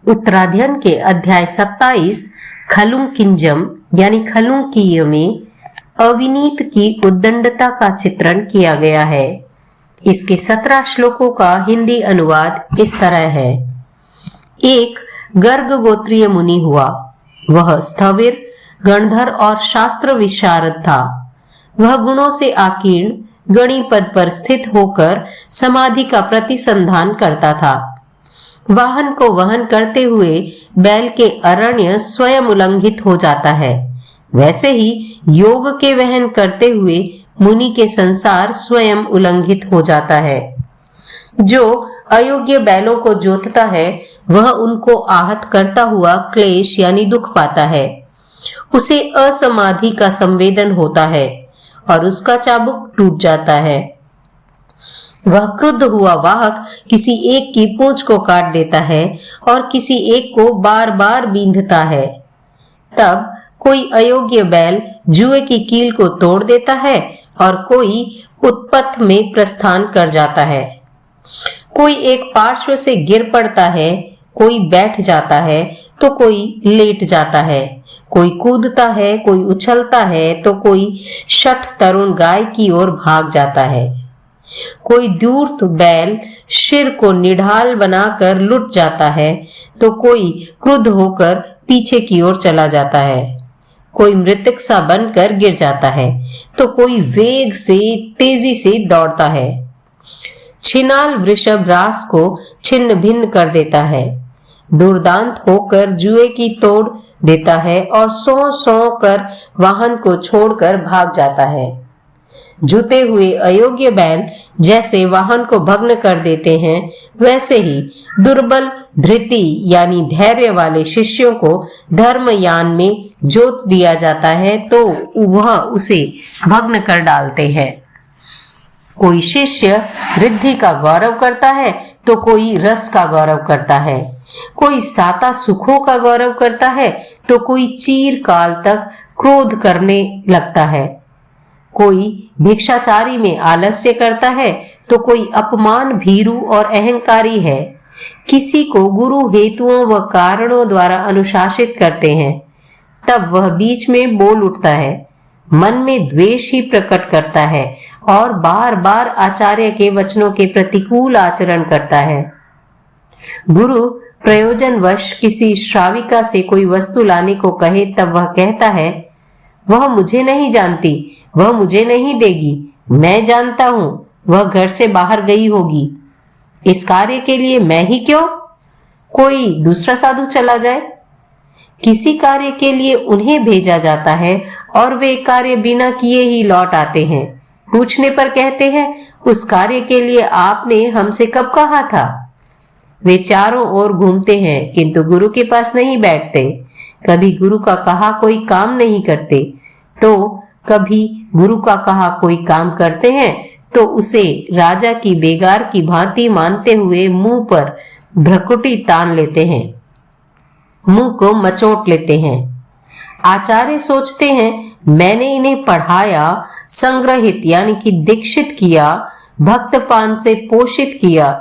उत्तराध्ययन के अध्याय 27 खलुंकिंजम यानी खलुंकीय में अविनीत की उद्दंडता का चित्रण किया गया है। इसके 17 श्लोकों का हिंदी अनुवाद इस तरह है। एक गर्ग गोत्रीय मुनि हुआ। वह स्थविर, गणधर और शास्त्र विशारद था। वह गुणों से आकीर्ण गणि पद पर स्थित होकर समाधि का प्रतिसंधान करता था। वाहन को वहन करते हुए बैल के अरण्य स्वयं उल्लंघित हो जाता है, वैसे ही योग के वहन करते हुए मुनि के संसार स्वयं उल्लंघित हो जाता है। जो अयोग्य बैलों को जोतता है वह उनको आहत करता हुआ क्लेश यानी दुख पाता है। उसे असमाधि का संवेदन होता है और उसका चाबुक टूट जाता है। वह क्रुद्ध हुआ वाहक किसी एक की पूंछ को काट देता है और किसी एक को बार बार बींधता है। तब कोई अयोग्य बैल जुए की कील को तोड़ देता है और कोई उत्पथ में प्रस्थान कर जाता है। कोई एक पार्श्व से गिर पड़ता है, कोई बैठ जाता है तो कोई लेट जाता है, कोई कूदता है, कोई उछलता है तो कोई शठ तरुण गाय की ओर भाग जाता है। कोई धूर्त बैल शिर को निढाल बनाकर लुट जाता है तो कोई क्रुद्ध होकर पीछे की ओर चला जाता है। कोई मृतक सा बनकर गिर जाता है तो कोई वेग से तेजी से दौड़ता है। छिनाल वृषभ रास को छिन्न भिन्न कर देता है, दुर्दांत होकर जुए की तोड़ देता है और सौ सौ कर वाहन को छोड़कर भाग जाता है। जुते हुए अयोग्य बैल जैसे वाहन को भग्न कर देते हैं, वैसे ही दुर्बल धृति यानी धैर्य वाले शिष्यों को धर्मयान में जोत दिया जाता है तो वह उसे भग्न कर डालते हैं। कोई शिष्य रिद्धि का गौरव करता है तो कोई रस का गौरव करता है, कोई साता सुखों का गौरव करता है तो कोई चीर काल तक क्रोध करने लगता है। कोई भिक्षाचारी में आलस्य करता है तो कोई अपमान भीरू और अहंकारी है। किसी को गुरु हेतुओं व कारणों द्वारा अनुशासित करते हैं, तब वह बीच में बोल उठता है, मन में द्वेष ही प्रकट करता है और बार बार आचार्य के वचनों के प्रतिकूल आचरण करता है। गुरु प्रयोजनवश किसी श्राविका से कोई वस्तु लाने को कहे तब वह कहता है, वह मुझे नहीं जानती, वह मुझे नहीं देगी, मैं जानता हूं वह घर से बाहर गई होगी। इस कार्य के लिए मैं ही क्यों, कोई दूसरा साधु चला जाए। किसी कार्य के लिए उन्हें भेजा जाता है और वे कार्य बिना किए ही लौट आते हैं। पूछने पर कहते हैं, उस कार्य के लिए आपने हमसे कब कहा था। वे चारों ओर घूमते हैं किंतु गुरु के पास नहीं बैठते। कभी गुरु का कहा कोई काम नहीं करते तो कभी गुरु का कहा कोई काम करते हैं तो उसे राजा की बेगार की भांति मानते हुए मुंह पर भ्रकुटी तान लेते हैं, मुंह को मचोट लेते हैं। आचार्य सोचते हैं मैंने इन्हें पढ़ाया, संग्रहित यानी कि दीक्षित किया, भक्तपान से पोषित किया,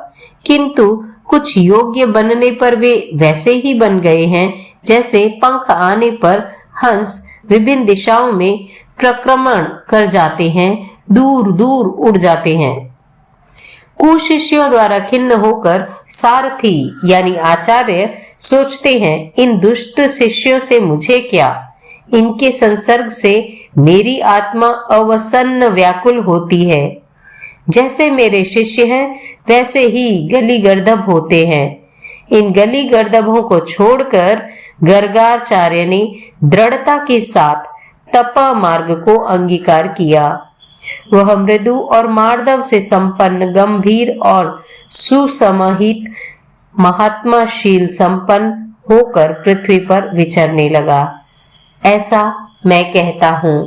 किंतु कुछ योग्य बनने पर वे वैसे ही बन गए हैं जैसे पंख आने पर हंस विभिन्न दिशाओं में प्रक्रमण कर जाते हैं, दूर दूर उड़ जाते हैं। कुशिष्यों द्वारा खिन्न होकर सारथी यानी आचार्य सोचते हैं, इन दुष्ट शिष्यों से मुझे क्या, इनके संसर्ग से मेरी आत्मा अवसन्न व्याकुल होती है। जैसे मेरे शिष्य हैं वैसे ही गली गर्दभ होते हैं। इन गली गर्दभों को छोड़कर गर्गाचार्य ने दृढ़ता के साथ तपा मार्ग को अंगीकार किया। वह मृदु और मार्दव से संपन्न, गंभीर और सुसमाहित, महात्माशील संपन्न होकर पृथ्वी पर विचरने लगा। ऐसा मैं कहता हूं।